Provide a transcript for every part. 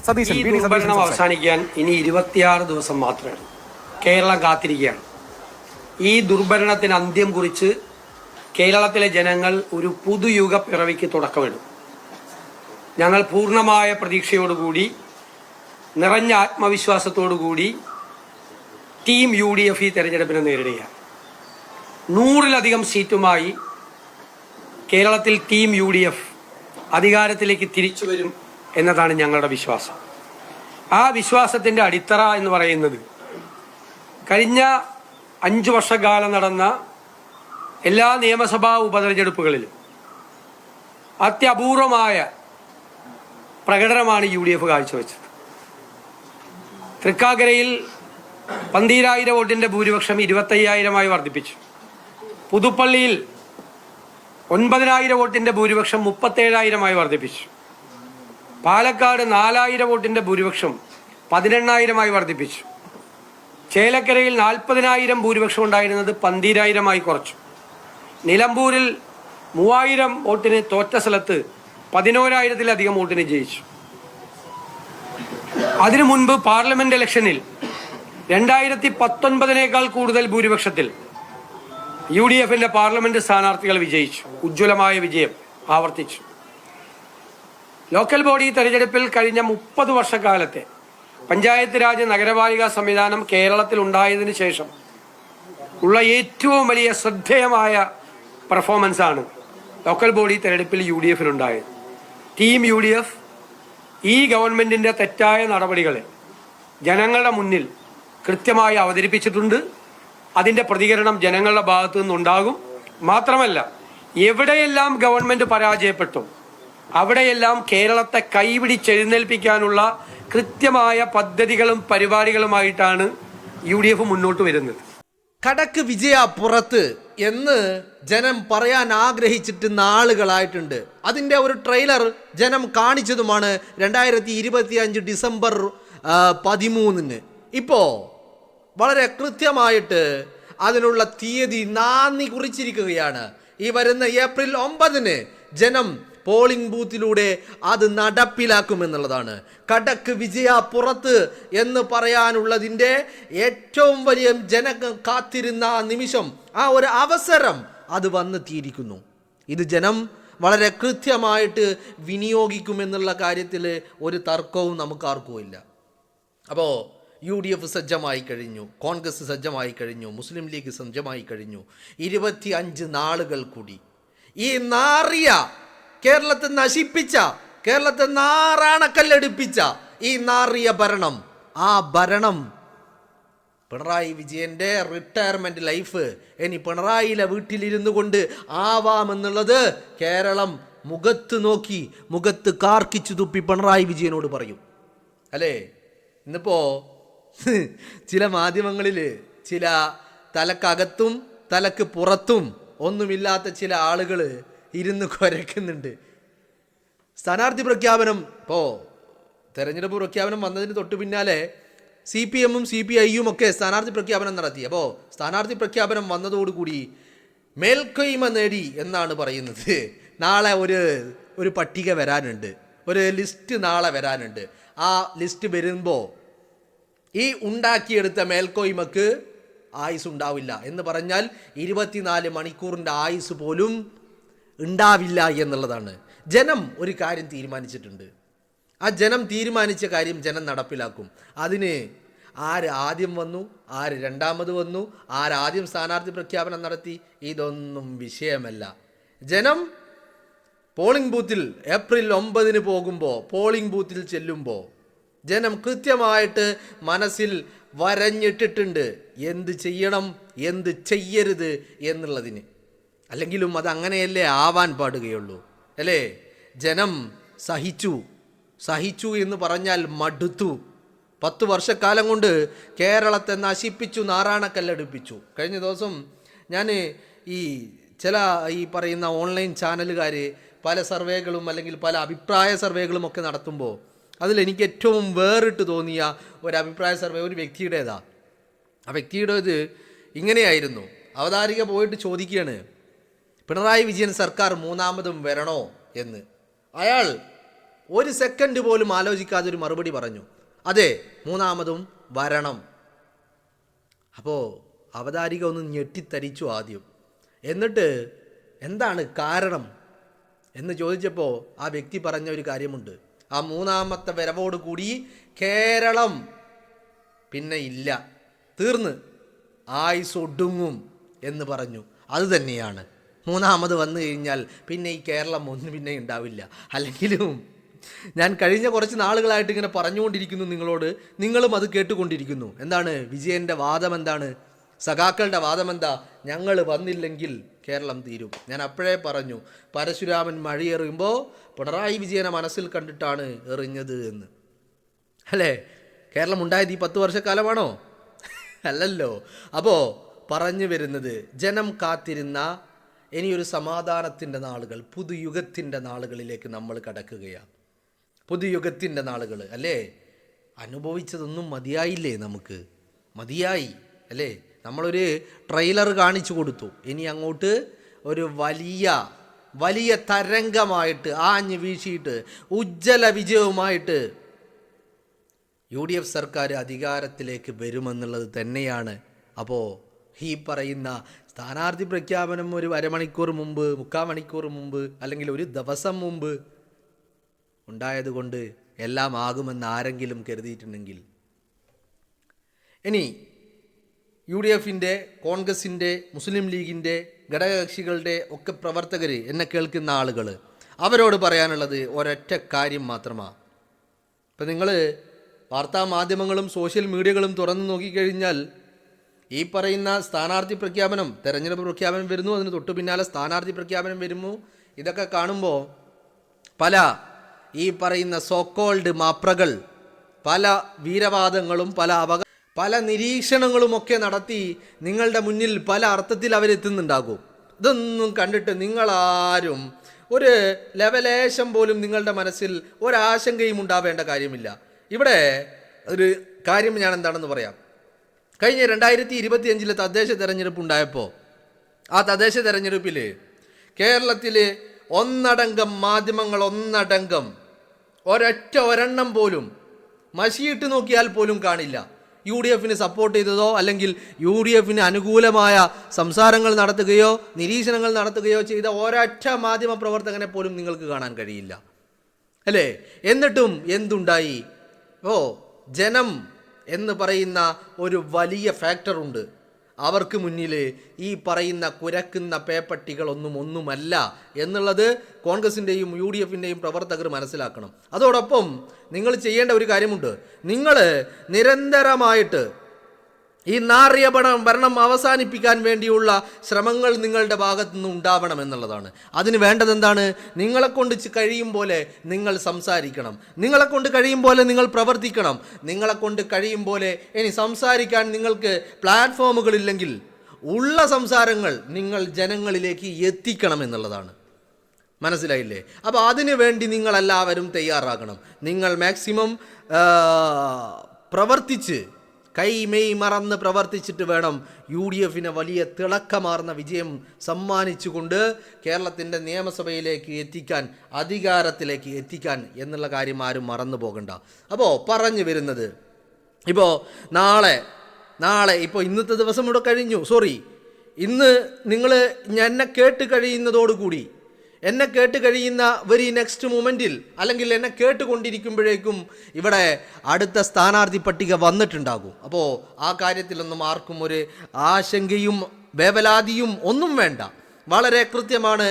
സതീശൻ ഈ ദുർഭരണം അവസാനിക്കാൻ ഇനി 26 ദിവസം മാത്രമാണ്. കേരളം കാത്തിരിക്കുകയാണ്. ഈ ദുർഭരണത്തിന് അന്ത്യം കുറിച്ച് കേരളത്തിലെ ജനങ്ങൾ ഒരു പുതുയുഗ പിറവിക്ക് തുടക്കമിടും. ഞങ്ങൾ പൂർണ്ണമായ പ്രതീക്ഷയോടുകൂടി, നിറഞ്ഞ ആത്മവിശ്വാസത്തോടുകൂടി ടീം UDF ഈ തെരഞ്ഞെടുപ്പിനെ നേരിടുകയാണ്. 100-ലധികം സീറ്റുമായി കേരളത്തിൽ ടീം UDF അധികാരത്തിലേക്ക് തിരിച്ചു വരും എന്നതാണ് ഞങ്ങളുടെ വിശ്വാസം. ആ വിശ്വാസത്തിൻ്റെ അടിത്തറ എന്ന് പറയുന്നത് കഴിഞ്ഞ 5 വർഷക്കാലം നടന്ന എല്ലാ നിയമസഭാ ഉപതെരഞ്ഞെടുപ്പുകളിലും അത്യപൂർവമായ പ്രകടനമാണ് UDF കാഴ്ചവെച്ചത്. തൃക്കാക്കരയിൽ 12,000 വോട്ടിൻ്റെ ഭൂരിപക്ഷം 25,000-ആയി വർദ്ധിപ്പിച്ചു. പുതുപ്പള്ളിയിൽ 9,000 വോട്ടിൻ്റെ ഭൂരിപക്ഷം 37,000-ആയി വർദ്ധിപ്പിച്ചു. പാലക്കാട് 4,000 വോട്ടിൻ്റെ ഭൂരിപക്ഷം 18,000-ആയി വർദ്ധിപ്പിച്ചു. ചേലക്കരയിൽ 40,000 ഭൂരിപക്ഷം ഉണ്ടായിരുന്നത് 12,000-ആയി കുറച്ചു. നിലമ്പൂരിൽ 3,000 വോട്ടിന് തോറ്റ സ്ഥലത്ത് 11,000-ത്തിലധികം വോട്ടിന് ജയിച്ചു. അതിനു മുൻപ് പാർലമെന്റ് ഇലക്ഷനിൽ 2019-നേക്കാൾ കൂടുതൽ ഭൂരിപക്ഷത്തിൽ UDFന്റെ പാർലമെന്റ് സ്ഥാനാർത്ഥികൾ വിജയിച്ചു. ഉജ്ജ്വലമായ വിജയം ആവർത്തിച്ചു. ലോക്കൽ ബോഡി തെരഞ്ഞെടുപ്പിൽ കഴിഞ്ഞ 30 വർഷക്കാലത്തെ പഞ്ചായത്ത് രാജ് നഗരപാലിക സംവിധാനം കേരളത്തിൽ ഉണ്ടായതിനു ശേഷം ഉള്ള ഏറ്റവും വലിയ ശ്രദ്ധേയമായ പെർഫോമൻസാണ് ലോക്കൽ ബോഡി തെരഞ്ഞെടുപ്പിൽ UDFനുണ്ടായത്. ടീം UDF ഈ ഗവൺമെന്റിന്റെ തെറ്റായ നടപടികളെ ജനങ്ങളുടെ മുന്നിൽ കൃത്യമായി അവതരിപ്പിച്ചിട്ടുണ്ട്. അതിൻ്റെ പ്രതികരണം ജനങ്ങളുടെ ഭാഗത്തു നിന്നുണ്ടാകും. മാത്രമല്ല, എവിടെയെല്ലാം ഗവൺമെന്റ് പരാജയപ്പെട്ടു അവിടെയെല്ലാം കേരളത്തെ കൈപിടിച്ചെഴുന്നേൽപ്പിക്കാനുള്ള കൃത്യമായ പദ്ധതികളും പരിപാടികളുമായിട്ടാണ് UDF മുന്നോട്ട് വരുന്നത്. കടക്ക് വിജയ പുറത്ത് എന്ന് ജനം പറയാൻ ആഗ്രഹിച്ചിട്ട് നാളുകളായിട്ടുണ്ട്. അതിൻ്റെ ഒരു ട്രെയിലർ ജനം കാണിച്ചതുമാണ് 2025 ഡിസംബർ 13-ന്. ഇപ്പോൾ വളരെ കൃത്യമായിട്ട് അതിനുള്ള തീയതി നാന്ദി കുറിച്ചിരിക്കുകയാണ്. ഈ വരുന്ന ഏപ്രിൽ 9-ന് ജനം പോളിംഗ് ബൂത്തിലൂടെ അത് നടപ്പിലാക്കുമെന്നുള്ളതാണ്. കടക്ക് വിജയ പുറത്ത് എന്ന് പറയാനുള്ളതിൻ്റെ ഏറ്റവും വലിയ ജനം കാത്തിരുന്ന ആ നിമിഷം, ആ ഒരു അവസരം അത് വന്നെത്തിയിരിക്കുന്നു. ഇത് ജനം വളരെ കൃത്യമായിട്ട് വിനിയോഗിക്കുമെന്നുള്ള കാര്യത്തിൽ ഒരു തർക്കവും നമുക്കാർക്കും ഇല്ല. അപ്പോൾ UDF സജ്ജമായി കഴിഞ്ഞു, കോൺഗ്രസ് സജ്ജമായി കഴിഞ്ഞു, മുസ്ലിം ലീഗ് സജ്ജമായി കഴിഞ്ഞു. 25 നാളുകൾ കൂടി ഈ നാറിയ കേരളത്തെ നശിപ്പിച്ച, കേരളത്തെ നാറാണക്കല്ലെടുപ്പിച്ച ഈ നാറിയ ഭരണം, ആ ഭരണം പിണറായി വിജയൻ്റെ റിട്ടയർമെൻറ്റ് ലൈഫ് ഇനി പിണറായിയിലെ വീട്ടിലിരുന്നു കൊണ്ട് ആവാമെന്നുള്ളത് കേരളം മുഖത്ത് നോക്കി, മുഖത്ത് കാർക്കിച്ചു തുപ്പി പിണറായി വിജയനോട് പറയും. അല്ലേ? ഇന്നിപ്പോൾ ചില മാധ്യമങ്ങളിൽ ചില തലക്കകത്തും തലക്ക് പുറത്തും ഒന്നുമില്ലാത്ത ചില ആളുകൾ ഇരുന്ന് കുരയ്ക്കുന്നുണ്ട്. സ്ഥാനാർത്ഥി പ്രഖ്യാപനം, ഇപ്പോൾ തെരഞ്ഞെടുപ്പ് പ്രഖ്യാപനം വന്നതിന് തൊട്ട് പിന്നാലെ CPM-ഉം CPI-യും ഒക്കെ സ്ഥാനാർത്ഥി പ്രഖ്യാപനം നടത്തി. അപ്പോൾ സ്ഥാനാർത്ഥി പ്രഖ്യാപനം വന്നതോടുകൂടി മേൽക്കൊയ്മ നേടി എന്നാണ് പറയുന്നത്. നാളെ ഒരു പട്ടിക വരാനുണ്ട്, ഒരു ലിസ്റ്റ് നാളെ വരാനുണ്ട്. ആ ലിസ്റ്റ് വരുമ്പോൾ ഈ ഉണ്ടാക്കിയെടുത്ത മേൽക്കോയ്മക്ക് ആയുസ് ഉണ്ടാവില്ല എന്ന് പറഞ്ഞാൽ 24 മണിക്കൂറിൻ്റെ ആയുസ് പോലും ഉണ്ടാവില്ല എന്നുള്ളതാണ്. ജനം ഒരു കാര്യം തീരുമാനിച്ചിട്ടുണ്ട്. ആ ജനം തീരുമാനിച്ച കാര്യം ജനം നടപ്പിലാക്കും. അതിന് ആര് ആദ്യം വന്നു, ആര് രണ്ടാമത് വന്നു, ആരാദ്യം സ്ഥാനാർത്ഥി പ്രഖ്യാപനം നടത്തി, ഇതൊന്നും വിഷയമല്ല. ജനം പോളിംഗ് ബൂത്തിൽ ഏപ്രിൽ 9-ന് പോകുമ്പോൾ, പോളിംഗ് ബൂത്തിൽ ചെല്ലുമ്പോൾ ജനം കൃത്യമായിട്ട് മനസ്സിൽ വരഞ്ഞിട്ടിട്ടുണ്ട് എന്ത് ചെയ്യണം, എന്ത് ചെയ്യരുത് എന്നുള്ളതിന്. അല്ലെങ്കിലും അത് അങ്ങനെയല്ലേ ആവാൻ പാടുകയുള്ളൂ, അല്ലേ? ജനം സഹിച്ചു എന്ന് പറഞ്ഞാൽ മടുത്തു. 10 വർഷക്കാലം കൊണ്ട് കേരളത്തെ നശിപ്പിച്ചു, നാറാണക്കല്ലെടുപ്പിച്ചു. കഴിഞ്ഞ ദിവസം ഞാൻ ഈ പറയുന്ന ഓൺലൈൻ ചാനലുകാർ പല സർവേകളും അല്ലെങ്കിൽ പല അഭിപ്രായ സർവേകളും ഒക്കെ നടത്തുമ്പോൾ അതിലെനിക്ക് ഏറ്റവും വേറിട്ട് തോന്നിയ ഒരു അഭിപ്രായ സർവേ ഒരു വ്യക്തിയുടേതാ. ആ വ്യക്തിയുടേത് ഇങ്ങനെയായിരുന്നു. അവതാരിക പോയിട്ട് ചോദിക്കുകയാണ്, പിണറായി വിജയൻ സർക്കാർ മൂന്നാമതും വരണോ എന്ന്. അയാൾ ഒരു സെക്കൻഡ് പോലും ആലോചിക്കാതെ ഒരു മറുപടി പറഞ്ഞു, അതെ മൂന്നാമതും വരണം. അപ്പോൾ അവതാരിക ഒന്ന് ഞെട്ടിത്തരിച്ചു ആദ്യം. എന്നിട്ട് എന്താണ് കാരണം എന്ന് ചോദിച്ചപ്പോൾ ആ വ്യക്തി പറഞ്ഞ ഒരു കാര്യമുണ്ട്. ആ മൂന്നാമത്തെ വരവോട് കൂടി കേരളം പിന്നെ ഇല്ല, തീർന്ന് ആയുസ് ഒടുങ്ങും എന്ന് പറഞ്ഞു. അത് തന്നെയാണ്, മൂന്നാമത് വന്നു കഴിഞ്ഞാൽ പിന്നെ ഈ കേരളം ഒന്നും പിന്നെ ഉണ്ടാവില്ല. അല്ലെങ്കിലും ഞാൻ കഴിഞ്ഞ കുറച്ച് നാളുകളായിട്ട് ഇങ്ങനെ പറഞ്ഞുകൊണ്ടിരിക്കുന്നു നിങ്ങളോട്, നിങ്ങളും അത് കേട്ടുകൊണ്ടിരിക്കുന്നു. എന്താണ് വിജയൻ്റെ വാദം? എന്താണ് സഖാക്കളുടെ വാദം? എന്താ? ഞങ്ങൾ വന്നില്ലെങ്കിൽ കേരളം തീരും. ഞാൻ അപ്പോഴേ പറഞ്ഞു, പരശുരാമൻ മഴയെറിയുമ്പോൾ പിണറായി വിജയനെ മനസ്സിൽ കണ്ടിട്ടാണ് എറിഞ്ഞത് എന്ന്. അല്ലേ? കേരളം ഉണ്ടായത് ഈ 10 വർഷക്കാലമാണോ? അല്ലല്ലോ. അപ്പോൾ പറഞ്ഞു വരുന്നത്, ജനം കാത്തിരുന്ന ഇനിയൊരു സമാധാനത്തിൻ്റെ നാളുകൾ, പുതുയുഗത്തിൻ്റെ നാളുകളിലേക്ക് നമ്മൾ കടക്കുകയാണ്. പുതുയുഗത്തിൻ്റെ നാളുകൾ അല്ലേ? അനുഭവിച്ചതൊന്നും മതിയായില്ലേ? നമുക്ക് മതിയായി അല്ലേ? നമ്മളൊരു ട്രെയിലർ കാണിച്ചു കൊടുത്തു. ഇനി അങ്ങോട്ട് ഒരു വലിയ വലിയ തരംഗമായിട്ട് ആഞ്ഞു വീശിയിട്ട് ഉജ്ജ്വല വിജയവുമായിട്ട് UDF സർക്കാർ അധികാരത്തിലേക്ക് വരുമെന്നുള്ളത് തന്നെയാണ്. അപ്പോൾ ഈ പറയുന്ന സ്ഥാനാർത്ഥി പ്രഖ്യാപനം ഒരു അരമണിക്കൂർ മുമ്പ്, 3/4 മണിക്കൂർ മുമ്പ്, അല്ലെങ്കിൽ ഒരു ദിവസം മുമ്പ് ഉണ്ടായതുകൊണ്ട് എല്ലാം ആകുമെന്ന് ആരെങ്കിലും കരുതിയിട്ടുണ്ടെങ്കിൽ, ഇനി UDFൻ്റെ, കോൺഗ്രസിൻ്റെ, മുസ്ലിം ലീഗിൻ്റെ, ഘടകകക്ഷികളുടെ ഒക്കെ പ്രവർത്തകർ, എന്നെ കേൾക്കുന്ന ആളുകൾ, അവരോട് പറയാനുള്ളത് ഒരൊറ്റ കാര്യം മാത്രമാണ്. ഇപ്പം നിങ്ങൾ വാർത്താ മാധ്യമങ്ങളും സോഷ്യൽ മീഡിയകളും തുറന്നു നോക്കിക്കഴിഞ്ഞാൽ ഈ പറയുന്ന സ്ഥാനാർത്ഥി പ്രഖ്യാപനം, തെരഞ്ഞെടുപ്പ് പ്രഖ്യാപനം വരുന്നു, അതിന് തൊട്ടു പിന്നാലെ സ്ഥാനാർത്ഥി പ്രഖ്യാപനം വരുന്നു, ഇതൊക്കെ കാണുമ്പോൾ പല ഈ പറയുന്ന സോക്കോൾഡ് മാപ്രകൾ പല വീരവാദങ്ങളും പല നിരീക്ഷണങ്ങളുമൊക്കെ നടത്തി നിങ്ങളുടെ മുന്നിൽ പല അർത്ഥത്തിൽ അവരെത്തുന്നുണ്ടാകും. ഇതൊന്നും കണ്ടിട്ട് നിങ്ങളാരും ഒരു ലെവലേശം പോലും നിങ്ങളുടെ മനസ്സിൽ ഒരാശങ്കയും ഉണ്ടാവേണ്ട കാര്യമില്ല. ഇവിടെ ഒരു കാര്യം ഞാൻ എന്താണെന്ന് പറയാം. കഴിഞ്ഞ 2025 തദ്ദേശ തെരഞ്ഞെടുപ്പ് ഉണ്ടായപ്പോൾ ആ തദ്ദേശ തെരഞ്ഞെടുപ്പിൽ കേരളത്തിൽ ഒന്നടങ്കം മാധ്യമങ്ങൾ ഒരെണ്ണം പോലും മഷിയിട്ട് നോക്കിയാൽ പോലും കാണില്ല UDFന് സപ്പോർട്ട് ചെയ്തതോ അല്ലെങ്കിൽ UDFന് അനുകൂലമായ സംസാരങ്ങൾ നടത്തുകയോ നിരീക്ഷണങ്ങൾ നടത്തുകയോ ചെയ്ത ഒരൊറ്റ മാധ്യമ പ്രവർത്തകനെ പോലും നിങ്ങൾക്ക് കാണാൻ കഴിയില്ല അല്ലേ? എന്നിട്ടും എന്തുണ്ടായി? ജനം എന്ന് പറയുന്ന ഒരു വലിയ ഫാക്ടറുണ്ട്. അവർക്ക് മുന്നിൽ ഈ പറയുന്ന കുരക്കുന്ന പേപ്പട്ടികളൊന്നുമല്ല എന്നുള്ളത് കോൺഗ്രസിൻ്റെയും UDFൻ്റെയും പ്രവർത്തകർ മനസ്സിലാക്കണം. അതോടൊപ്പം നിങ്ങൾ ചെയ്യേണ്ട ഒരു കാര്യമുണ്ട്. നിങ്ങൾ നിരന്തരമായിട്ട് ഈ നാറിയ ഭരണം അവസാനിപ്പിക്കാൻ വേണ്ടിയുള്ള ശ്രമങ്ങൾ നിങ്ങളുടെ ഭാഗത്തു നിന്ന് ഉണ്ടാവണം എന്നുള്ളതാണ്. അതിന് വേണ്ടത് എന്താണ്? നിങ്ങളെക്കൊണ്ട് കഴിയും പോലെ നിങ്ങൾ സംസാരിക്കണം, നിങ്ങളെക്കൊണ്ട് കഴിയും പോലെ നിങ്ങൾ പ്രവർത്തിക്കണം, നിങ്ങളെക്കൊണ്ട് കഴിയും പോലെ ഇനി സംസാരിക്കാൻ നിങ്ങൾക്ക് പ്ലാറ്റ്ഫോമുകളില്ലെങ്കിൽ ഉള്ള സംസാരങ്ങൾ നിങ്ങൾ ജനങ്ങളിലേക്ക് എത്തിക്കണം എന്നുള്ളതാണ്. മനസ്സിലായില്ലേ? അപ്പോൾ അതിനു വേണ്ടി നിങ്ങളെല്ലാവരും തയ്യാറാകണം. നിങ്ങൾ മാക്സിമം പ്രവർത്തിച്ച് കൈമെയ് മറന്ന് പ്രവർത്തിച്ചിട്ട് വേണം UDFന് വലിയ തിളക്കമാർന്ന വിജയം സമ്മാനിച്ചുകൊണ്ട് കേരളത്തിൻ്റെ നിയമസഭയിലേക്ക് എത്തിക്കാൻ, അധികാരത്തിലേക്ക് എത്തിക്കാൻ എന്നുള്ള കാര്യം ആരും മറന്നു പോകണ്ട. അപ്പോൾ പറഞ്ഞു വരുന്നത്, ഇപ്പോൾ നാളെ ഇപ്പോൾ ഇന്നത്തെ ദിവസം ഇവിടെ കഴിഞ്ഞു, ഇന്ന് നിങ്ങൾ എന്നെ കേട്ട് കഴിയുന്നതോടുകൂടി, എന്നെ കേട്ട് കഴിയുന്ന വെരി നെക്സ്റ്റ് മൊമെൻറ്റിൽ അല്ലെങ്കിൽ എന്നെ കേട്ടുകൊണ്ടിരിക്കുമ്പോഴേക്കും ഇവിടെ അടുത്ത സ്ഥാനാർത്ഥി പട്ടിക വന്നിട്ടുണ്ടാകും. അപ്പോൾ ആ കാര്യത്തിലൊന്നും ആർക്കും ഒരു ആശങ്കയും വേവലാതിയും ഒന്നും വേണ്ട. വളരെ കൃത്യമാണ്.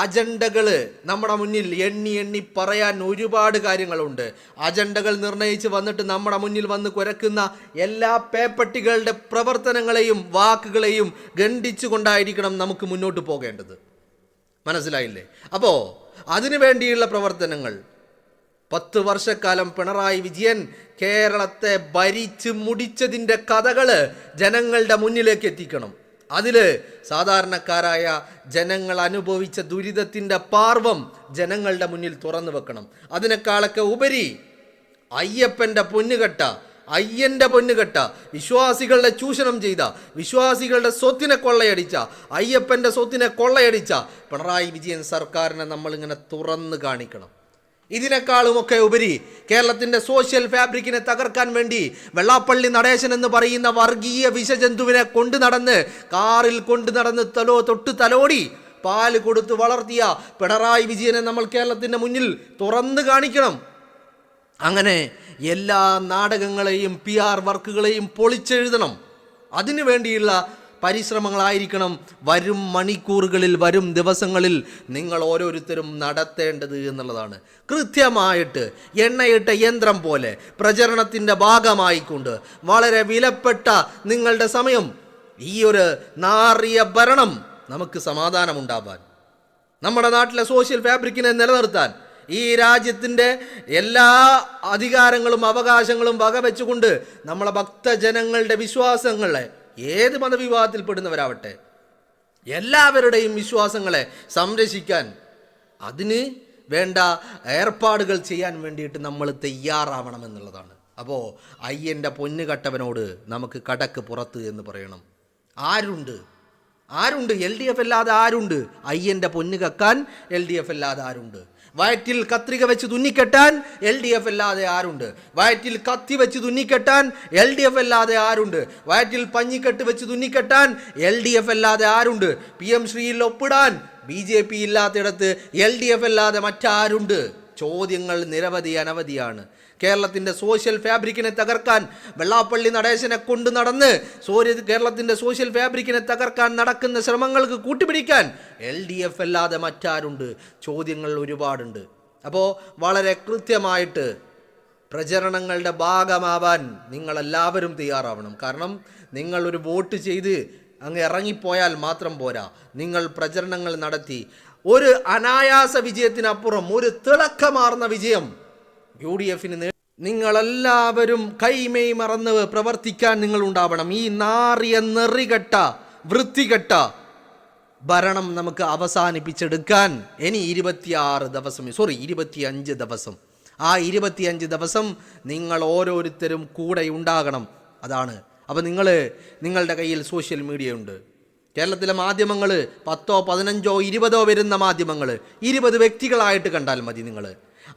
അജണ്ടകൾ നമ്മുടെ മുന്നിൽ എണ്ണി പറയാൻ ഒരുപാട് കാര്യങ്ങളുണ്ട്. അജണ്ടകൾ നിർണയിച്ച് വന്നിട്ട് നമ്മുടെ മുന്നിൽ വന്ന് കുരക്കുന്ന എല്ലാ പേപ്പട്ടികളുടെ പ്രവർത്തനങ്ങളെയും വാക്കുകളെയും ഖണ്ഡിച്ചു കൊണ്ടായിരിക്കണം നമുക്ക് മുന്നോട്ട് പോകേണ്ടത്. മനസ്സിലായില്ലേ? അപ്പോൾ അതിനു വേണ്ടിയുള്ള പ്രവർത്തനങ്ങൾ 10 വർഷക്കാലം പിണറായി വിജയൻ കേരളത്തെ ഭരിച്ച് മുടിച്ചതിൻ്റെ കഥകൾ ജനങ്ങളുടെ മുന്നിലേക്ക് എത്തിക്കണം. അതിൽ സാധാരണക്കാരായ ജനങ്ങൾ അനുഭവിച്ച ദുരിതത്തിൻ്റെ പാർവം ജനങ്ങളുടെ മുന്നിൽ തുറന്നു വെക്കണം. അതിനേക്കാളൊക്കെ ഉപരി അയ്യൻ്റെ പൊന്നുകെട്ട വിശ്വാസികളുടെ ചൂഷണം ചെയ്ത, വിശ്വാസികളുടെ സ്വത്തിനെ കൊള്ളയടിച്ച, അയ്യപ്പൻ്റെ സ്വത്തിനെ കൊള്ളയടിച്ച പിണറായി വിജയൻ സർക്കാരിനെ നമ്മളിങ്ങനെ തുറന്ന് കാണിക്കണം. ഇതിനേക്കാളുമൊക്കെ ഉപരി കേരളത്തിൻ്റെ സോഷ്യൽ ഫാബ്രിക്കിനെ തകർക്കാൻ വേണ്ടി വെള്ളാപ്പള്ളി നടേശൻ എന്ന് പറയുന്ന വർഗീയ വിഷജന്തുവിനെ കൊണ്ടു നടന്ന് കാറിൽ കൊണ്ടു നടന്ന് തലോടി പാല് കൊടുത്ത് വളർത്തിയ പിണറായി വിജയനെ നമ്മൾ കേരളത്തിൻ്റെ മുന്നിൽ തുറന്നു കാണിക്കണം. അങ്ങനെ എല്ലാ നാടകങ്ങളെയും PR വർക്കുകളെയും പൊളിച്ചെഴുതണം. അതിനു വേണ്ടിയുള്ള പരിശ്രമങ്ങളായിരിക്കണം വരും മണിക്കൂറുകളിൽ, വരും ദിവസങ്ങളിൽ നിങ്ങൾ ഓരോരുത്തരും നടത്തേണ്ടത് എന്നുള്ളതാണ്. കൃത്യമായിട്ട് എണ്ണയിട്ട യന്ത്രം പോലെ പ്രചരണത്തിൻ്റെ ഭാഗമായിക്കൊണ്ട് വളരെ വിലപ്പെട്ട നിങ്ങളുടെ സമയം, ഈ ഒരു നാറിയ ഭരണം നമുക്ക് സമാധാനമുണ്ടാവാൻ, നമ്മുടെ നാട്ടിലെ സോഷ്യൽ ഫാബ്രിക്കിനെ നിലനിർത്താൻ, ഈ രാജ്യത്തിൻ്റെ എല്ലാ അധികാരങ്ങളും അവകാശങ്ങളും വകവെച്ചുകൊണ്ട് നമ്മളെ ഭക്തജനങ്ങളുടെ വിശ്വാസങ്ങളെ, ഏത് മതവിഭാഗത്തിൽപ്പെടുന്നവരാവട്ടെ, എല്ലാവരുടെയും വിശ്വാസങ്ങളെ സംരക്ഷിക്കാൻ, അതിന് വേണ്ട ഏർപ്പാടുകൾ ചെയ്യാൻ വേണ്ടിയിട്ട് നമ്മൾ തയ്യാറാവണമെന്നുള്ളതാണ്. അപ്പോൾ അയ്യൻ്റെ പൊന്നു കട്ടവനോട് നമുക്ക് കടക്ക് പുറത്ത് എന്ന് പറയണം. ആരുണ്ട് LDF അല്ലാതെ ആരുണ്ട്? അയ്യൻ്റെ പൊന്നു കക്കാൻ LDF അല്ലാതെ ആരുണ്ട്? വയറ്റിൽ കത്രിക വെച്ച് തുന്നിക്കെട്ടാൻ LDF അല്ലാതെ ആരുണ്ട്? വയറ്റിൽ കത്തി വെച്ച് തുന്നിക്കെട്ടാൻ LDF അല്ലാതെ ആരുണ്ട്? വയറ്റിൽ പഞ്ഞിക്കെട്ട് വെച്ച് തുന്നിക്കെട്ടാൻ LDF അല്ലാതെ ആരുണ്ട്? PM ശ്രീയിൽ ഒപ്പിടാൻ BJP ഇല്ലാത്തിടത്ത് LDF അല്ലാതെ മറ്റാരുണ്ട്? ചോദ്യങ്ങൾ നിരവധി അനവധിയാണ്. കേരളത്തിൻ്റെ സോഷ്യൽ ഫാബ്രിക്കിനെ തകർക്കാൻ വെള്ളാപ്പള്ളി നടേശനെ കൊണ്ട് നടന്ന് കേരളത്തിൻ്റെ സോഷ്യൽ ഫാബ്രിക്കിനെ തകർക്കാൻ നടക്കുന്ന ശ്രമങ്ങൾക്ക് കൂട്ടുപിടിക്കാൻ LDF അല്ലാതെ മറ്റാരുണ്ട്? ചോദ്യങ്ങൾ ഒരുപാടുണ്ട്. അപ്പോൾ വളരെ കൃത്യമായിട്ട് പ്രചരണങ്ങളുടെ ഭാഗമാവാൻ നിങ്ങളെല്ലാവരും തയ്യാറാവണം. കാരണം നിങ്ങളൊരു വോട്ട് ചെയ്ത് അങ്ങ് ഇറങ്ങിപ്പോയാൽ മാത്രം പോരാ. നിങ്ങൾ പ്രചരണങ്ങൾ നടത്തി ഒരു അനായാസ വിജയത്തിനപ്പുറം ഒരു തിളക്കമാർന്ന വിജയം UDFന് നിങ്ങളെല്ലാവരും കൈമേയ് മറന്ന് പ്രവർത്തിക്കാൻ നിങ്ങളുണ്ടാവണം. ഈ നാറിയ നെറികെട്ട വൃത്തികെട്ട ഭരണം നമുക്ക് അവസാനിപ്പിച്ചെടുക്കാൻ ഇനി 25 ദിവസം. ആ 25 ദിവസം നിങ്ങൾ ഓരോരുത്തരും കൂടെ ഉണ്ടാകണം. അതാണ്. അപ്പോൾ നിങ്ങളുടെ കയ്യിൽ സോഷ്യൽ മീഡിയ ഉണ്ട്. കേരളത്തിലെ മാധ്യമങ്ങൾ 10, 15, 20 വരുന്ന മാധ്യമങ്ങൾ 20 വ്യക്തികളായിട്ട് കണ്ടാൽ മതി. നിങ്ങൾ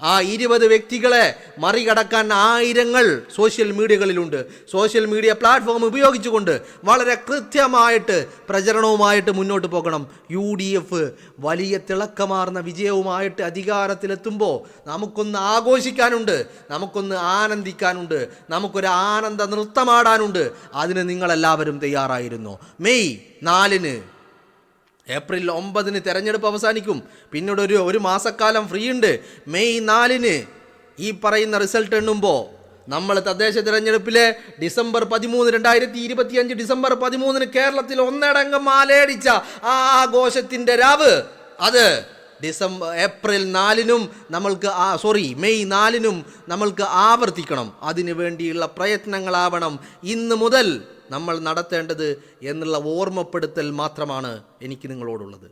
ആ 20 വ്യക്തികളെ മറികടക്കാൻ ആയിരങ്ങൾ സോഷ്യൽ മീഡിയകളിലുണ്ട്. സോഷ്യൽ മീഡിയ പ്ലാറ്റ്ഫോം ഉപയോഗിച്ചുകൊണ്ട് വളരെ കൃത്യമായിട്ട് പ്രചരണവുമായിട്ട് മുന്നോട്ട് പോകണം. UDF വലിയ തിളക്കമാർന്ന വിജയവുമായിട്ട് അധികാരത്തിലെത്തുമ്പോൾ നമുക്കൊന്ന് ആഘോഷിക്കാനുണ്ട്, നമുക്കൊന്ന് ആനന്ദിക്കാനുണ്ട്, നമുക്കൊരു ആനന്ദ നൃത്തമാടാനുണ്ട്. അതിന് നിങ്ങളെല്ലാവരും തയ്യാറായിരുന്നു. മെയ് 4-ന്, ഏപ്രിൽ 9-ന് തെരഞ്ഞെടുപ്പ് അവസാനിക്കും. പിന്നീട് ഒരു മാസക്കാലം ഫ്രീ ഉണ്ട്. മെയ് 4-ന് ഈ പറയുന്ന റിസൾട്ട് എണ്ണുമ്പോൾ നമ്മൾ തദ്ദേശ തിരഞ്ഞെടുപ്പിലെ ഡിസംബർ 13, 2025 ഡിസംബർ 13-ന് കേരളത്തിൽ ഒന്നടങ്കം മാലയടിച്ച ആ ആഘോഷത്തിൻ്റെ രാവ് അത് ഏപ്രിൽ 4-നും മെയ് 4-നും നമ്മൾക്ക് ആവർത്തിക്കണം. അതിനു വേണ്ടിയുള്ള പ്രയത്നങ്ങളാവണം ഇന്ന് മുതൽ നമ്മൾ നടത്തേണ്ടത് എന്നുള്ള ഓർമ്മപ്പെടുത്തൽ മാത്രമാണ് എനിക്ക് നിങ്ങളോടുള്ളത്.